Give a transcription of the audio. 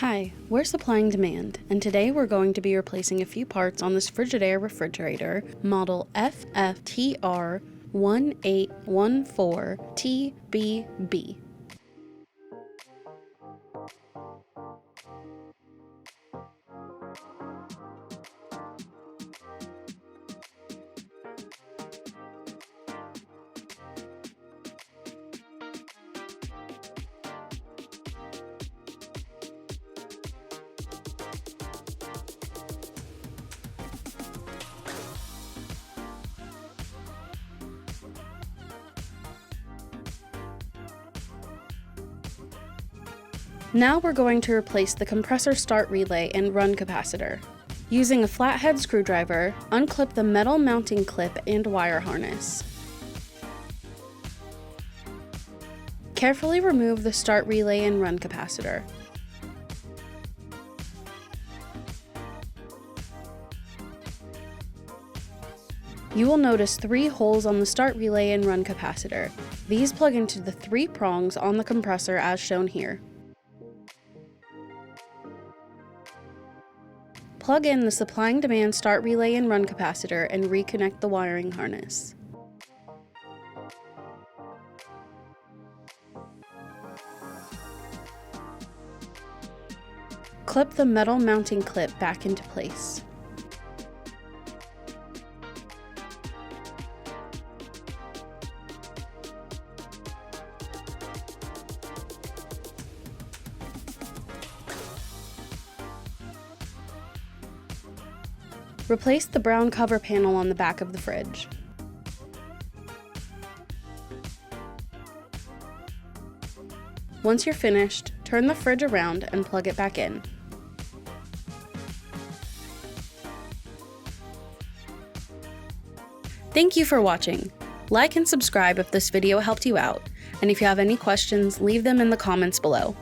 Hi, we're Supplying Demand, and today we're going to be replacing a few parts on this Frigidaire refrigerator, model FFTR1814TBB. Now we're going to replace the compressor start relay and run capacitor. Using a flathead screwdriver, unclip the metal mounting clip and wire harness. Carefully remove the start relay and run capacitor. You will notice 3 holes on the start relay and run capacitor. These plug into the 3 prongs on the compressor as shown here. Plug in the Supplying Demand start relay and run capacitor and reconnect the wiring harness. Clip the metal mounting clip back into place. Replace the brown cover panel on the back of the fridge. Once you're finished, turn the fridge around and plug it back in. Thank you for watching. Like and subscribe if this video helped you out, and if you have any questions, leave them in the comments below.